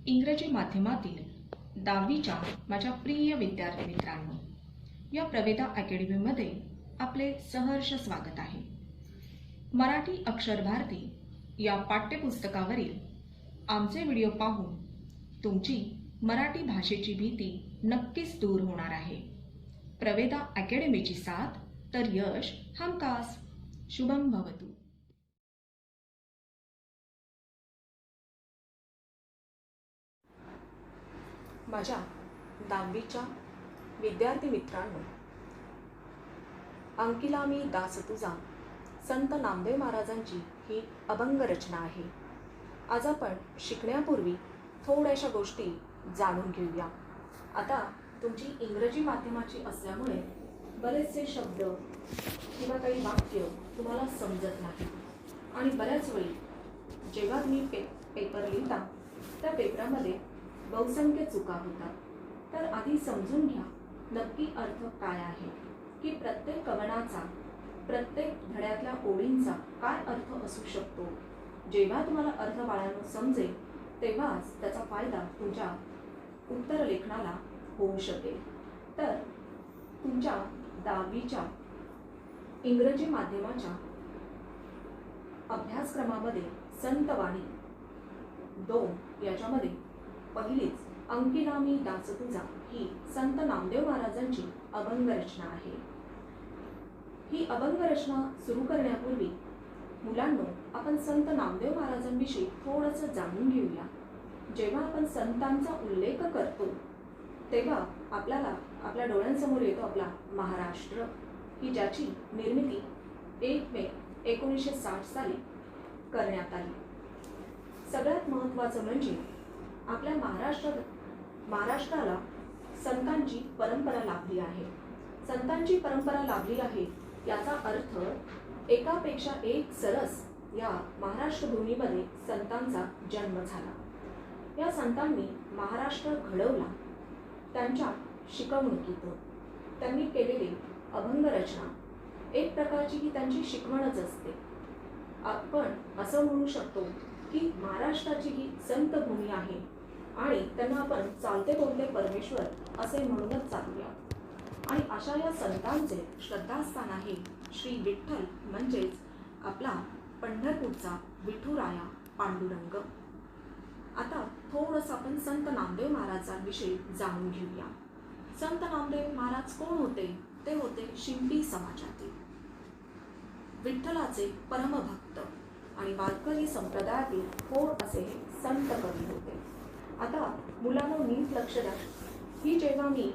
इंग्रजी माध्यमातील 10वीच्या माझ्या प्रिय विद्यार्थी मित्रांनो, या प्रवेदा अकॅडमीमध्ये आपले सहर्ष स्वागत आहे. मराठी अक्षर भारती या पाठ्यपुस्तकावरील आमचे व्हिडिओ पाहून तुमची मराठी भाषेची भीती नक्कीच दूर होणार आहे. प्रवेदा अकॅडमीची साथ तर यश हमखास. शुभम भवतु. माझ्या 10वीच्या विद्यार्थी मित्रांनो, अंकिला मी दास तुझा संत नामदेव महाराजांची ही अभंग रचना आहे. आज आपण शिकण्यापूर्वी थोड्याशा गोष्टी जाणून घेऊया. आता तुमची इंग्रजी माध्यमाची असल्यामुळे बरेचसे शब्द किंवा काही वाक्य तुम्हाला समजत नाही आणि बऱ्याच वेळी जेव्हा तुम्ही पेपर लिहिता त्या पेपरामध्ये बहुसंख्य चुका होतात. तर आधी समजून घ्या नक्की अर्थ काय आहे, की प्रत्येक कवनाचा, प्रत्येक धड्यातल्या ओळींचा काय अर्थ असू शकतो. जेव्हा तुम्हाला अर्थ बाळांनो समजेल तेव्हाच त्याचा फायदा तुमच्या उत्तर लेखनाला होऊ शकेल. तर तुमच्या 10वीच्या इंग्रजी माध्यमाच्या अभ्यासक्रमामध्ये संतवाणी 2 याच्यामध्ये पहिलीच अंकिला मी दास तुझा ही संत नामदेव महाराजांची अभंग रचना आहे. ही अभंग रचना सुरू करण्यापूर्वी मुलांनो, आपण संत नामदेव महाराजांविषयी थोडंसं जाणून घेऊया. जेव्हा आपण संतांचा उल्लेख करतो तेव्हा आपल्याला आपल्या डोळ्यांसमोर येतो आपला महाराष्ट्र, ही ज्याची निर्मिती 1 मे 1960 साली करण्यात आली. सगळ्यात महत्त्वाचं म्हणजे आपल्या महाराष्ट्राला संतांची परंपरा लाभली आहे. संतांची परंपरा लाभली आहे याचा अर्थ एकापेक्षा एक सरस या महाराष्ट्र भूमीमध्ये संतांचा जन्म झाला. या संतांनी महाराष्ट्र घडवला. त्यांच्या शिकवणुकीतून त्यांनी केलेली अभंग रचना एक प्रकारची ही त्यांची शिकवणच असते. आपण असं म्हणू शकतो की महाराष्ट्राची ही संत भूमी आहे आणि त्यांना आपण चालते बोलते परमेश्वर असे म्हणूनच चालूया. आणि अशा या संतांचे श्रद्धास्थान आहे श्री विठ्ठल, म्हणजेच आपला पंढरपूरचा विठुराया पांडुरंग. आता थोडंसं आपण संत नामदेव महाराजांविषयी जाणून घेऊया. संत नामदेव महाराज कोण होते? ते होते शिंपी समाजातील विठ्ठलाचे परमभक्त आणि वारकरी संप्रदायातील थोर असे हे संत कवी होते. आता मुलांनो, नीट लक्ष द्या. ही जेव्हा मी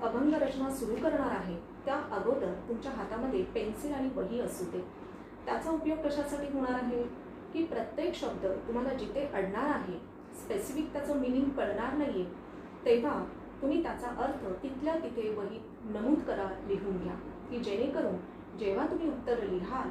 अभंग रचना सुरू करणार आहे त्या अगोदर तुमच्या हातामध्ये पेन्सिल आणि वही असू दे. त्याचा उपयोग कशासाठी होणार आहे, की प्रत्येक शब्द तुम्हाला जिथे अडणार आहे, स्पेसिफिक त्याचं मिनिंग कळणार नाहीये, तेव्हा तुम्ही त्याचा अर्थ तिथल्या तिथे वहीत नमूद करा, लिहून घ्या, की जेणेकरून जेव्हा तुम्ही उत्तर लिहाल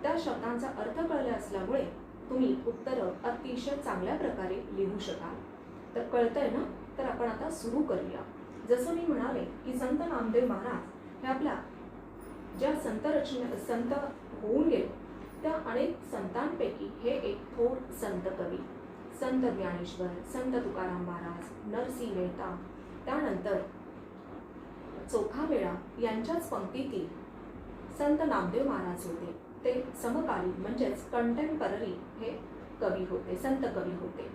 त्या शब्दांचा अर्थ कळले असल्यामुळे तुम्ही उत्तरं अतिशय चांगल्या प्रकारे लिहू शकाल. तर कळतंय ना? तर आपण आता सुरू करूया. जसं मी म्हणाले की संत नामदेव महाराज हे आपल्या ज्या संत होऊन गेले त्या अनेक संतांपैकी हे एक थोर संत कवी. संत ज्ञानेश्वर, संत तुकाराम महाराज, नरसिंह मेहता, त्यानंतर चोखामेळा यांच्याच पंक्तीतील संत नामदेव महाराज होते. ते समकालीन म्हणजेच कंटेम्पररी हे कवी होते, संत कवी होते.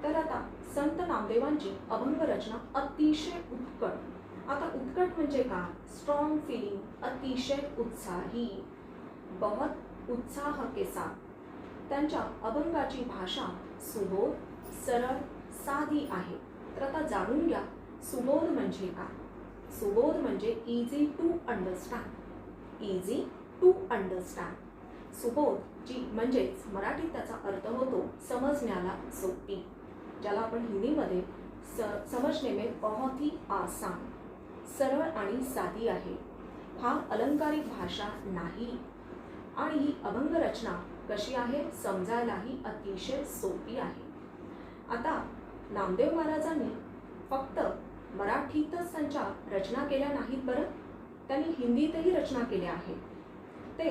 तर आता संत नामदेवांची अभंग रचना अतिशय उत्कट. आता उत्कट म्हणजे काय? स्ट्रॉंग फिलिंग, अतिशय उत्साही, बहुत उत्साह के साथ. त्यांच्या अभंगाची भाषा सुबोध, सरळ, साधी आहे. तर आता जाणून घ्या सुबोध म्हणजे काय. सुबोध म्हणजे easy to understand. Easy to understand. सुबोध जी म्हणजेच मराठीत त्याचा अर्थ होतो समजण्याला सोपी, ज्याला आपण हिंदीमध्ये समझने में बहुत ही आसान. सरळ आणि साधी आहे, फार अलंकारिक भाषा नाही. आणि ही अभंग रचना कशी आहे? समजायलाही अतिशय सोपी आहे. आता नामदेव महाराजांनी फक्त मराठीतच त्यांच्या रचना केल्या नाहीत बरं, त्यांनी हिंदीतही रचना केल्या आहेत. ते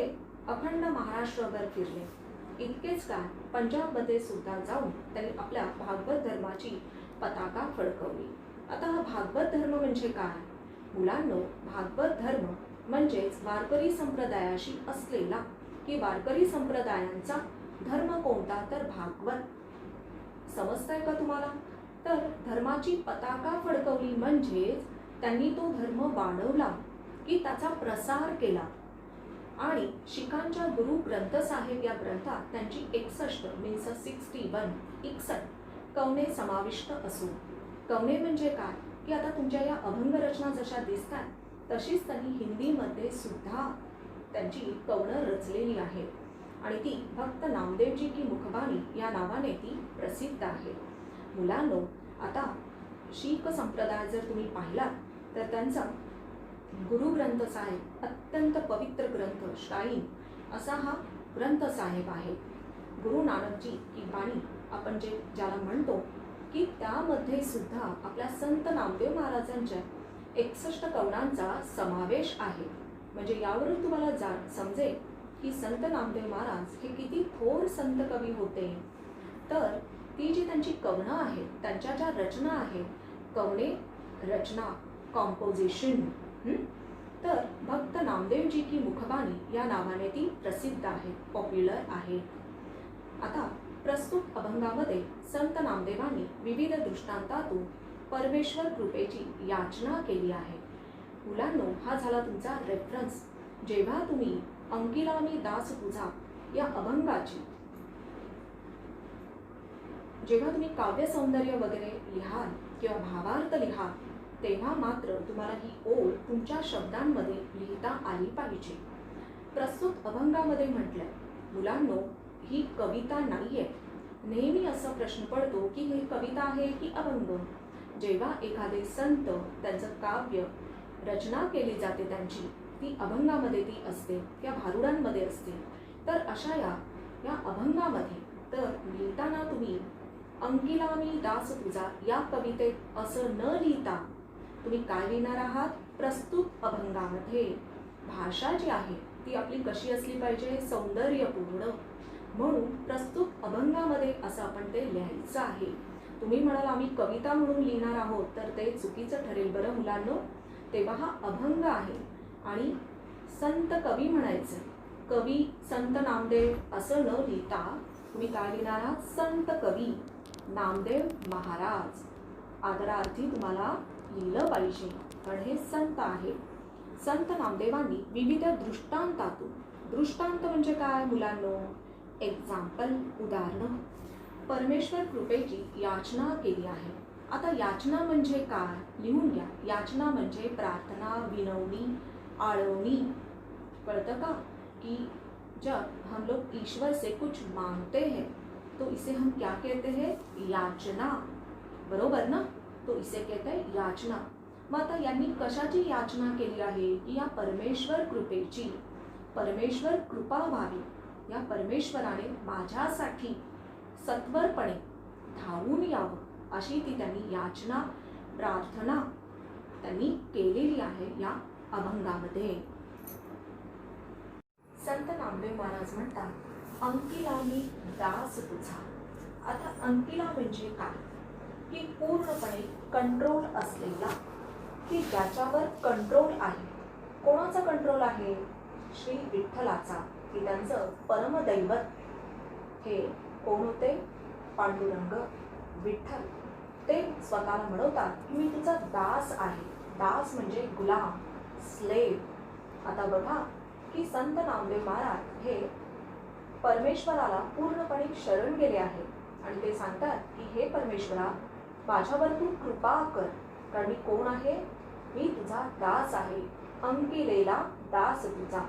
अखंड महाराष्ट्रभर फिरले. इतकेच काय, पंजाबमध्ये सुद्धा जाऊन त्यांनी आपल्या भागवत धर्माची पताका फडकवली. आता हा भागवत धर्म म्हणजे काय? मुलांनो, भागवत धर्म म्हणजेच वारकरी संप्रदायाशी असलेला की वारकरी संप्रदायांचा धर्म कोणता तर भागवत. समजतंय का तुम्हाला? तर धर्माची पताका फडकवली म्हणजेच त्यांनी तो धर्म वाढवला की त्याचा प्रसार केला. आणि शिखांच्या गुरु ग्रंथ साहेब या ग्रंथात त्यांची 61 कवने समाविष्ट असून, कवने म्हणजे काय की आता तुमच्या या अभंग रचना जशा दिसतात तशीच त्यांनी हिंदीमध्ये सुद्धा त्यांची कवनं रचलेली आहेत आणि ती भक्त नामदेवजी की मुखबाणी या नावाने ती प्रसिद्ध आहे. मुलांनो, आता शीख संप्रदाय जर तुम्ही पाहिला तर त्यांचा गुरु ग्रंथ साहेब अत्यंत पवित्र ग्रंथ श्राईन असा हा ग्रंथ साहेब आहे. गुरु नानकजी की बाणी आपण ज्याला म्हणतो की त्यामध्ये सुद्धा आपल्या संत नामदेव महाराजांच्या 61 कवनांचा समावेश आहे. म्हणजे यावरून तुम्हाला समजेल की संत नामदेव महाराज हे किती थोर संत कवी होते. तर ती जी त्यांची कवनं आहेत, त्यांच्या ज्या रचना आहेत, कवने रचना कॉम्पोजिशन, तर भक्त नामदेवजी की मुखबाणी या नावाने ती प्रसिद्ध आहे, पॉप्युलर आहे. आता प्रस्तुत अभंगामध्ये संत नामदेवांनी विविध दृष्टांतातून परमेश्वर कृपेची याचना केली आहे. मुलांनो, हा झाला तुमचा रेफरन्स. जेव्हा तुम्ही अंकिला मी दास तुझा या अभंगाची जेव्हा तुम्ही काव्य सौंदर्य वगैरे लिहाल किंवा भावार्थ लिहाल तेव्हा मात्र तुम्हाला ही ओळ तुमच्या शब्दांमध्ये लिहिता आली पाहिजे. प्रस्तुत अभंगामध्ये म्हटलंय, मुलांनो, ही कविता नाहीये. नेहमी असा प्रश्न पडतो की ही कविता आहे की अभंग. जेव्हा एखादे संत त्यांचं काव्य रचना केली जाते त्यांची, ती अभंगामध्ये ती असते, त्या भारुडांमध्ये असते. तर अशा या अभंगामध्ये तर लिहिताना तुम्ही अंकिला मी दास तुझा या कवितेत असं न लिहिता तुम्ही काय लिहिणार आहात? प्रस्तुत अभंगामध्ये भाषा जी आहे ती आपली कशी असली पाहिजे? सौंदर्यपूर्ण. म्हणून प्रस्तुत अभंगामध्ये असं आपण ते लिहायचं आहे. तुम्ही म्हणाल आम्ही कविता म्हणून लिहिणार आहोत तर ते चुकीचं ठरेल बरं मुलांनो. तेव्हा हा अभंग आहे आणि संत कवी म्हणायचं. कवी संत नामदेव असं न लिहिता तुम्ही काय लिहिणार आहात? संत कवी नामदेव महाराज आदरार्थी तुम्हाला लिहिलं पाहिजे, कारण हे संत आहे. संत नामदेवांनी विविध दृष्टांतातून, दृष्टांत म्हणजे काय मुलांनो? एक्झाम्पल, उदाहरण, परमेश्वर कृपेची याचना केली आहे. आता याचना म्हणजे काय? लिहून घ्या. याचना म्हणजे प्रार्थना, विनवणी, आळवणी. कळतं का? कि जब हम लोग ईश्वर से कुछ मांगते हैं तो इसे हम क्या कहते हैं? याचना. बरोबर ना? तो इसे कहते हैं याचना. मग आता यांनी कशाची याचना केली आहे? की या परमेश्वर कृपेची, परमेश्वर कृपा व्हावी, या परमेश्वराने माझ्यासाठी सत्वरपणे धावून यावं अशी ती त्यांनी याचना, प्रार्थना त्यांनी केलेली आहे या अभंगामध्ये. संत नामदेव महाराज म्हणतात, अंकिला मी दास तुझा. आता अंकिला म्हणजे काय? की पूर्णपणे कंट्रोल असलेला, की ज्याच्यावर कंट्रोल आहे. कोणाचा कंट्रोल आहे? श्री विठ्ठलाचा, की त्यांचं परमदैवत हे कोण होते? पांडुरंग विठ्ठल. ते स्वतःला म्हणवतात की मी तुझा दास आहे. दास म्हणजे गुलाम, स्लेव. आता बघा की संत नामदेव महाराज हे परमेश्वराला पूर्णपणे शरण गेले आहेत आणि ते सांगतात की हे परमेश्वरा, माझ्यावर तू कृपा कर, कारण मी कोण आहे? मी तुझा दास आहे. अंकिलेला दास तुझा.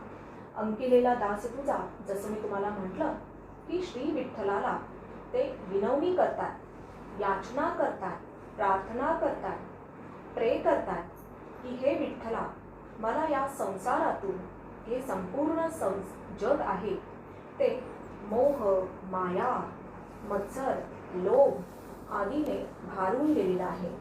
अंकिलेला दास तुझा, जसं मी तुम्हाला म्हटलं की श्री विठ्ठलाला ते विनवणी करतात, याचना करतात, प्रार्थना करतात, प्रे करतात की हे विठ्ठला, मला या संसारातून हे संपूर्ण जग आहे ते मोह, माया, मत्सर, लोभ आदीने भारून गेलेलं आहे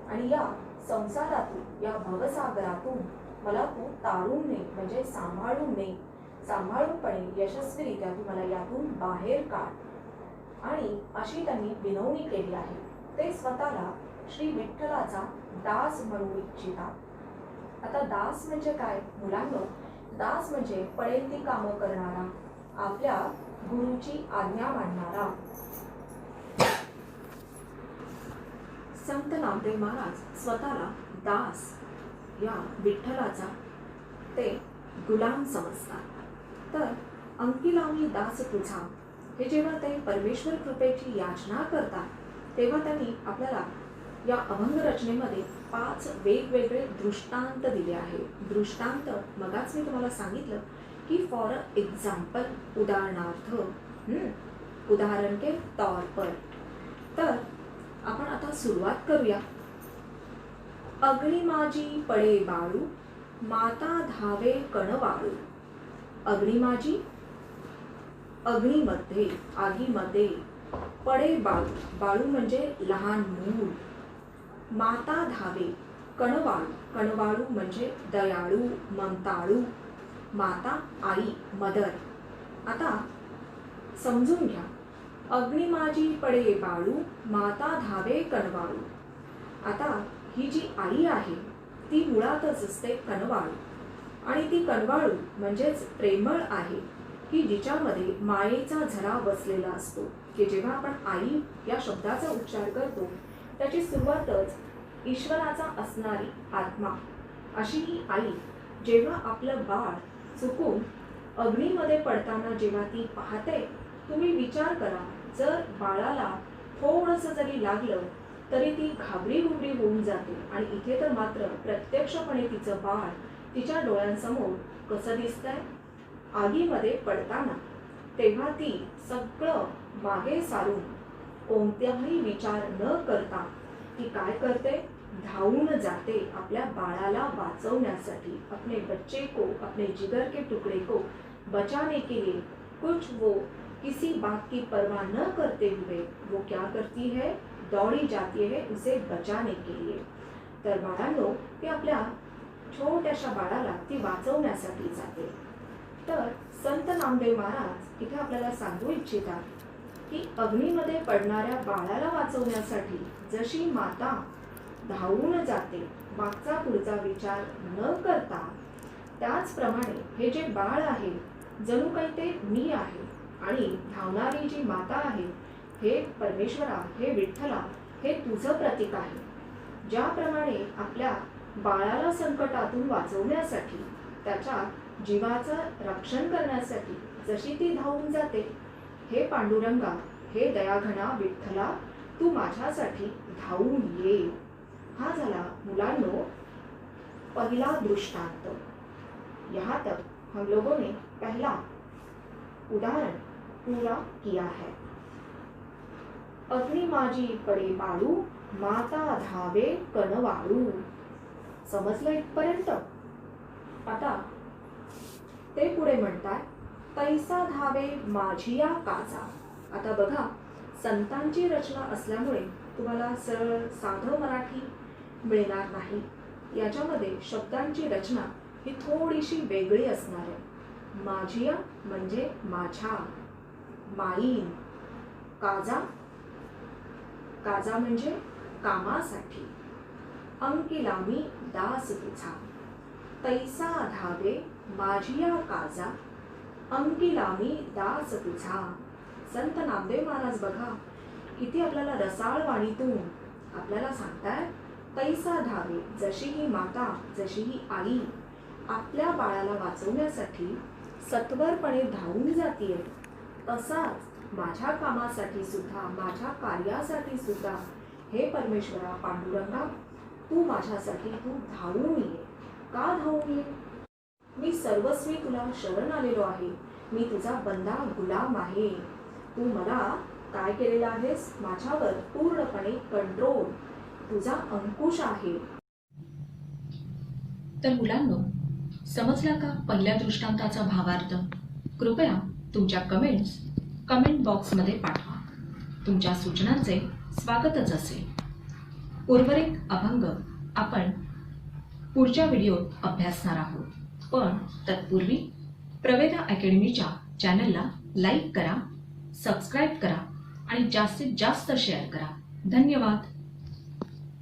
आणि या संसारातून, या भवसागरातून मला तू तारून ने, म्हणजे सांभाळून ने, सांभाळूनपणे यशस्वीरित्या तू मला यातून बाहेर काढ. आणि अशी त्यांनी विनवणी केली आहे. ते स्वतःला श्री विठ्ठलाचा दास म्हणू इच्छितात. आता दास म्हणजे काय मुलांनो? दास म्हणजे पडेल ती कामं करणारा, आपल्या गुरुची आज्ञा मानणारा. संत नामदेव महाराज स्वतःला दास या विठ्ठलाचा ते गुलाम समजतात. तर अंकिलामी दास तुझा हे जेव्हा ते परमेश्वर कृपेची याचना करतात, तेव्हा त्यांनी आपल्याला या अभंग रचनेमध्ये 5 वेगवेगळे दृष्टांत दिले आहे. दृष्टांत मगाच मी तुम्हाला सांगितलं की फॉर एक्झाम्पल, उदाहरणार्थ, उदाहरण के तौर पर. तर आपण आता सुरुवात करूया. अग्नी माझी पडे बाळू, माता धावे कणवाळू. अग्नी माझी, अग्नीमध्ये, आगीमध्ये, पडे बाळू, बाळू म्हणजे लहान मूल. माता धावे, कणवाळू, कणवाळू म्हणजे दयाळू, ममताळू. माता आई, मदर. आता समजून घ्या. अग्नी माझी पडे बाळू, माता धावे कणवाळू. आता ही जी आई आहे ती मुळातच असते कणवाळू, आणि ती कणवाळू म्हणजेच प्रेमळ आहे की जिच्यामध्ये मायेचा झरा बसलेला असतो. की जेव्हा आपण आई या शब्दाचा उच्चार करतो त्याची सुरुवातच ईश्वराचा असणारी आत्मा, अशी ही आई जेव्हा आपलं बाळ चुकून अग्नीमध्ये पडताना जेव्हा ती पाहते, तुम्ही विचार करा, जर बाळाला थोडंसं जरी लागलं तरी ती घाबरी होऊन जाते. आणि इथे तर मात्र प्रत्यक्षपणे तिचं बाळ तिच्या डोळ्यांसमोर कसं दिसतंय, आगीमध्ये पडताना. तेव्हा ती सगळं मागे सारून कोणताही विचार न करता ती काय करते, धावून जाते आपल्या बाळाला वाचवण्यासाठी. अपने बच्चे को, अपने जिगर के टुकड़े को बचाने के लिए कुछ वो किसी बात की परवाह न करते हुए वो क्या करती है, दौड़ी जाती है उसे बचाने के लिए. तर बाळांनो, ती आपल्या छोट्याशा बाळाला ती वाचवण्यासाठी जाते. तर संत नामदेव महाराज इथे आपल्याला सांगू इच्छितात की अग्नीमध्ये पडणाऱ्या बाळाला वाचवण्यासाठी जशी माता धावून जाते मागचा पुढचा विचार न करता, त्याचप्रमाणे हे जे बाळ आहे जणू काही ते मी आहे, आणि धावणारी जी माता आहे हे परमेश्वरा, हे विठ्ठला, हे तुझं प्रतीक आहे. ज्याप्रमाणे आपल्या बाळाला संकटातून वाचवण्यासाठी, त्याच्या जीवाचं रक्षण करण्यासाठी जशी ती धावून जाते, हे पांडुरंगा, हे दयाघना विठ्ठला, तू माझ्यासाठी धावून ये. हा झाला मुलांनो पहिला दृष्टांत. यहाँ तक हम लोगों ने पहला उदाहरण पूरा किया है. अग्नि माझी पडे बाळू, माता धावे कणवाळू. समजलं इथपर्यंत? आता ते पुढे म्हणतात, तैसा धावे माझिया काजा. आता बघा, संतांची रचना असल्यामुळे तुम्हाला सरळ साधं मराठी मिळणार नाही. याच्यामध्ये शब्दांची रचना ही थोडीशी वेगळी असणार आहे. माझिया म्हणजे माझ्या, माईन. काजा, काजा म्हणजे कामासाठी. अंकिलामी दास तुझा, तैसा धावे माझिया काजा, अंकिलामी दास तुझा. संत नामदेव महाराज बघा किती आपल्याला रसाळ वाणीतून आपल्याला सांगताय, तैसा धावे, जशी ही माता, जशी ही आई आपल्या बाळाला वाचवण्यासाठी सत्वरपणे धावून जातीये, तसाच माझ्या कामासाठी सुद्धा, माझ्या कार्यासाठी सुद्धा हे परमेश्वरा पांडुरंगा, तू माझ्यासाठी तू धावून ये. का धावून ये? मी सर्वस्वी तुला शरण आलेलो आहे. मी तुझा बंदा गुलाम आहे. तू मला काय केलेलं आहेस? माझ्यावर पूर्णपणे कंट्रोल, तुझा अंकुश आहे. तर मुलांनो, समजला का पहिल्या दृष्टांताचा भावार्थ? कृपया तुमच्या कमेंट बॉक्समध्ये पाठवा. तुमच्या सूचनांचे स्वागतच असेल. उर्वरित अभंग आपण पुढच्या व्हिडिओत अभ्यासणार आहोत. पण तत्पूर्वी प्रवेदा अकॅडमीच्या चॅनलला लाईक करा, सबस्क्राईब करा आणि जास्तीत जास्त शेअर करा. धन्यवाद.